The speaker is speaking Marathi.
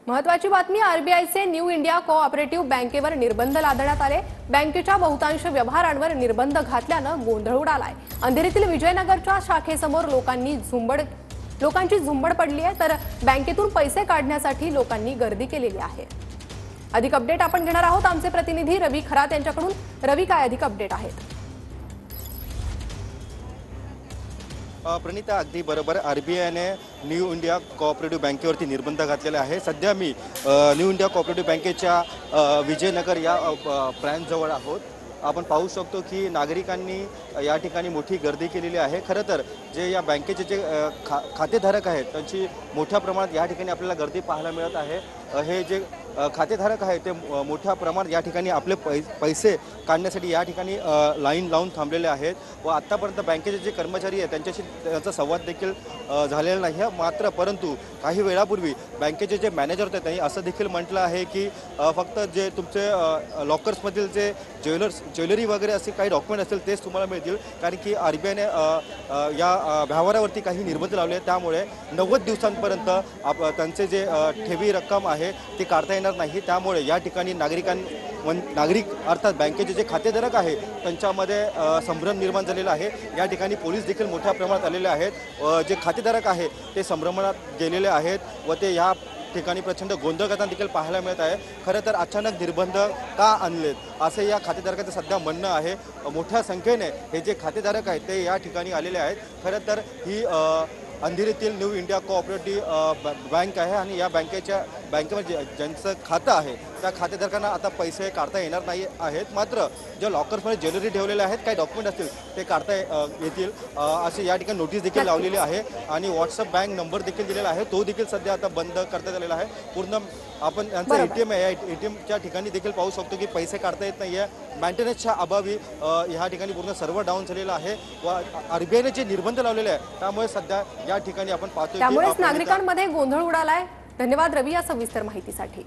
महत्वाची बातमी, आरबीआयचे न्यू इंडिया कोऑपरेटिव्ह बँकेवर निर्बंध लादण्यात आले। बँकेच्या बहुतांश व्यवहारांवर निर्बंध घातल्यानं गोंधळ उडालाय। अंधेरीतील विजयनगरच्या शाखेसमोर लोकांची झुंबड पडली आहे, तर बँकेतून पैसे काढण्यासाठी लोकांनी गर्दी केलेली आहे। अधिक अपडेट आपण घेणार आहोत आमचे प्रतिनिधी रवी खरात यांच्याकडून। रवी, काय अधिक अपडेट आहेत? प्रणिता, अगदी बरोबर, आरबीआयने न्यू इंडिया कोऑपरेटिव्ह बँकेवरती निर्बंध घातलेले आहे। सध्या मी न्यू इंडिया कोऑपरेटिव्ह बँकेच्या विजयनगर या ब्रँचजवळ आहोत। आपण पाहू शकतो की नागरिकांनी या ठिकाणी मोठी गर्दी केलेली आहे। खरं तर जे या बँकेचे जे खातेधारक आहेत त्यांची मोठ्या प्रमाणात या ठिकाणी आपल्याला गर्दी पाहायला मिळत आहे। हे जे खातेधारक आहेत ते मोठ्या प्रमाणात या ठिकाणी आपले पैसे काढण्यासाठी या ठिकाणी लाईन लावून थांबलेले आहेत व आत्तापर्यंत बँकेचे जे कर्मचारी आहेत त्यांच्याशी त्यांचा संवाद देखील झालेला नाही आहे। मात्र परंतु काही वेळापूर्वी बँकेचे जे मॅनेजर होते त्यांनी असं देखील म्हटलं आहे की फक्त जे तुमचे लॉकर्समधील जे ज्वेलरी वगैरे असे काही डॉक्युमेंट असतील तेच तुम्हाला मिळतील, कारण की आरबीआयने या व्यवहारावरती काही निर्बंध लावले आहेत। त्यामुळे 90 दिवसांपर्यंत त्यांचे जे ठेवी रक्कम आहे ती काढता येणार नाही। त्यामुळे या ठिकाणी नागरिक अर्थात बँकेचे जे खातेधारक आहे त्यांच्यामध्ये संभ्रम निर्माण झालेला आहे। या ठिकाणी पोलीस देखील मोठ्या प्रमाणात आलेले आहेत। जे खातेधारक आहे ते संभ्रमात गेलेले आहेत व ते या ठिकाणी प्रचंड गोंधळ करताना देखील पाहायला मिळत आहे। खरं तर अचानक निर्बंध का आणलेत असे या खातेधारकाचं सध्या म्हणणं आहे। मोठ्या संख्येने हे जे खातेधारक आहेत ते या ठिकाणी आलेले आहेत। खरं तर ही अंधेरीतील न्यू इंडिया कोऑपरेटिव्ह बँक आहे आणि या बँकेमध्ये ज्यांचं खातं आहे त्या खातेधारकांना आता पैसे काढता येणार नाही आहेत। मात्र ज्या लॉकर्समध्ये ज्वेलरी ठेवलेल्या आहेत, काही डॉक्युमेंट असतील ते काढता येतील अशी या ठिकाणी नोटीस देखील लावलेली आहे आणि व्हॉट्सअप बँक नंबर देखील दिलेला आहे, तो देखील सध्या आता बंद करण्यात आलेला आहे। पूर्ण आपण यांचं एटीएम आहे, एटीएमच्या ठिकाणी देखील पाहू शकतो की पैसे काढता येत नाही आहे। मेंटेनन्सच्या अभावी ह्या ठिकाणी पूर्ण सर्व्हर डाऊन झालेलं आहे व आरबीआयने जे निर्बंध लावलेले आहे त्यामुळे सध्या या ठिकाणी आपण पाहतोय त्यामुळे नागरिकांमध्ये गोंधळ उडालाय। धन्यवाद रवी या सविस्तर माहितीसाठी।